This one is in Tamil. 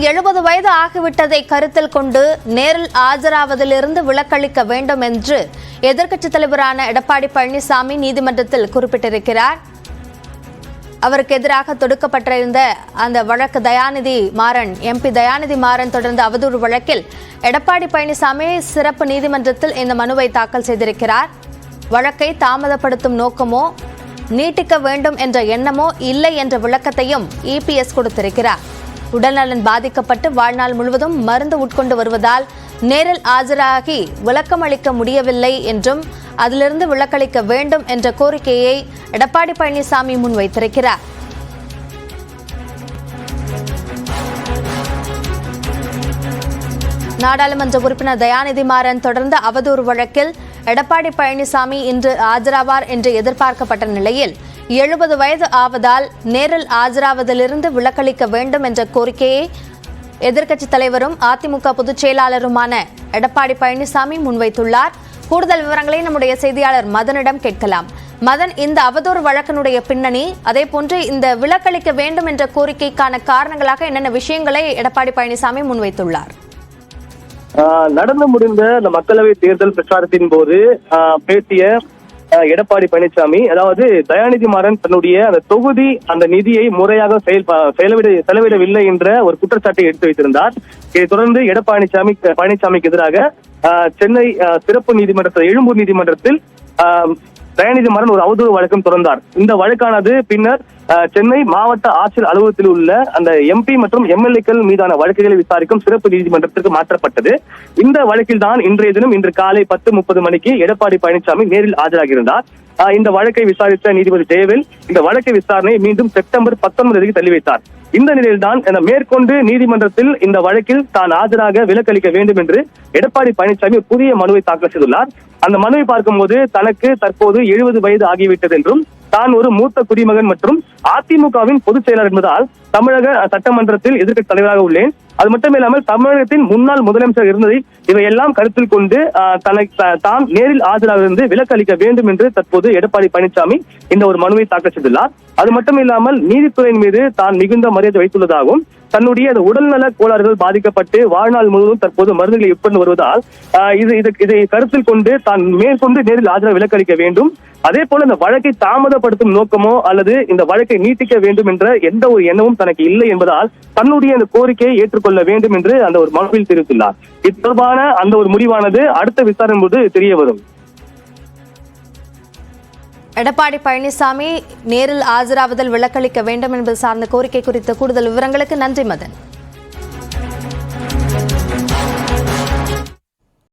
70 வயது ஆகிவிட்டதை கருத்தில் கொண்டு நேரில் ஆஜராவதிலிருந்து விலக்களிக்க வேண்டும் என்று எதிர்க்கட்சித் தலைவரான எடப்பாடி பழனிசாமி நீதிமன்றத்தில் குறிப்பிட்டிருக்கிறார். அவருக்கு எதிராக தொடுக்கப்பட்டிருந்த அந்த வழக்கு எம்பி தயாநிதி மாறன் தொடர்ந்த அவதூறு வழக்கில் எடப்பாடி பழனிசாமி சிறப்பு நீதிமன்றத்தில் இந்த மனுவை தாக்கல் செய்திருக்கிறார். வழக்கை தாமதப்படுத்தும் நோக்கமோ நீட்டிக்க வேண்டும் என்ற எண்ணமோ இல்லை என்ற விளக்கத்தையும் இபிஎஸ் கொடுத்திருக்கிறார். உடல்நலன் பாதிக்கப்பட்டு வாழ்நாள் முழுவதும் மருந்து உட்கொண்டு வருவதால் நேரில் ஆஜராகி விளக்கம் அளிக்க முடியவில்லை என்றும் அதிலிருந்து விலக்களிக்க வேண்டும் என்ற கோரிக்கையை எடப்பாடி பழனிசாமி முன்வைத்திருக்கிறார். நாடாளுமன்ற உறுப்பினர் தயாநிதி மாறன் தொடர்ந்த அவதூறு வழக்கில் எடப்பாடி பழனிசாமி இன்று ஆஜராவார் என்று எதிர்பார்க்கப்பட்ட நிலையில் 70 வயது ஆவதால் நேரில் ஆஜராவதிலிருந்து விலக்களிக்க வேண்டும் என்ற கோரிக்கையை எதிர்க்கட்சித் தலைவரும் அதிமுக பொதுச் செயலாளருமான எடப்பாடி பழனிசாமி முன்வைத்துள்ளார். கூடுதல் விவரங்களை நம்முடைய செய்தியாளர் மதனிடம் கேட்கலாம். மதன், இந்த அவதூறு வழக்கினுடைய பின்னணி, அதே போன்று இந்த விலக்களிக்க வேண்டும் என்ற கோரிக்கைக்கான காரணங்களாக என்னென்ன விஷயங்களை எடப்பாடி பழனிசாமி முன்வைத்துள்ளார்? நடந்து முடிந்த இந்த மக்களவை தேர்தல் பிரச்சாரத்தின் போது பேசிய எடப்பாடி பழனிசாமி, அதாவது தயாநிதி மாறன் தன்னுடைய அந்த தொகுதி அந்த நிதியை முறையாக செலவிடவில்லை என்ற ஒரு குற்றச்சாட்டை எடுத்து வைத்திருந்தார். இதைத் தொடர்ந்து பழனிசாமிக்கு எதிராக சென்னை சிறப்பு நீதிமன்றத்தில், எழும்பூர் நீதிமன்றத்தில் தயாநிதி மாறன் ஒரு அவதூறு வழக்கம் தொடர்ந்தார். இந்த வழக்கானது பின்னர் சென்னை மாவட்ட ஆட்சியர் அலுவலகத்தில் உள்ள அந்த எம்பி மற்றும் எம்எல்ஏக்கள் மீதான வழக்குகளை விசாரிக்கும் சிறப்பு நீதிமன்றத்திற்கு மாற்றப்பட்டது. இந்த வழக்கில் தான் இன்று காலை 10:30 மணிக்கு எடப்பாடி பழனிசாமி நேரில் ஆஜராகியிருந்தார். இந்த வழக்கை விசாரித்த நீதிபதி ஜெயவேல் இந்த வழக்கை விசாரணை மீண்டும் செப்டம்பர் 19 தள்ளி வைத்தார். இந்த நிலையில்தான் மேற்கொண்டு நீதிமன்றத்தில் இந்த வழக்கில் தான் ஆஜராக விலக்களிக்க வேண்டும் என்று எடப்பாடி பழனிசாமி புதிய மனுவை தாக்கல் செய்துள்ளார். அந்த மனுவை பார்க்கும்போது தனக்கு தற்போது 70 வயது ஆகிவிட்டது என்றும் தான் ஒரு மூத்த குடிமகன் மற்றும் அதிமுகவின் பொதுச் செயலாளர் என்பதால் தமிழக சட்டமன்றத்தில் எதிர்க்கட்சி தலைவராக உள்ளேன். அது மட்டுமில்லாமல் தமிழகத்தின் முன்னாள் முதலமைச்சர் இருந்ததை இவையெல்லாம் கருத்தில் கொண்டு தாம் நேரில் ஆஜராகிருந்து விலக்கு அளிக்க வேண்டும் என்று தற்போது எடப்பாடி பழனிசாமி இந்த ஒரு மனுவை தாக்கல் செய்துள்ளார். அது மட்டுமில்லாமல் நீதித்துறையின் மீது தான் மிகுந்த மரியாதை வைத்துள்ளதாகவும் தன்னுடைய உடல்நல கோளாறுகள் பாதிக்கப்பட்டு வாழ்நாள் முழுவதும் தற்போது மருந்துகளை உட்கொண்டு வருவதால் இதை கருத்தில் கொண்டு தான் மேற்கொண்டு நேரில் ஆஜராக விலக்கு அளிக்க வேண்டும். அதே போல இந்த வழக்கை தாமதப்படுத்தும் நோக்கமோ அல்லது இந்த வழக்கை நீட்டிக்க வேண்டும் என்ற எந்த ஒரு எண்ணமும் தனக்கு இல்லை என்பதால் தன்னுடைய அந்த கோரிக்கையை ஏற்றுக்கொள்ள வேண்டும் என்று அந்த ஒரு மனுவில் தெரிவித்துள்ளார். இது தொடர்பான அந்த ஒரு முடிவானது அடுத்த விசாரணை போது தெரிய வரும். எடப்பாடி பழனிசாமி நேரில் ஆஜராவதில் விலக்களிக்க வேண்டும் என்பது சார்ந்த கோரிக்கை குறித்த கூடுதல் விவரங்களுக்கு நன்றி மதன்.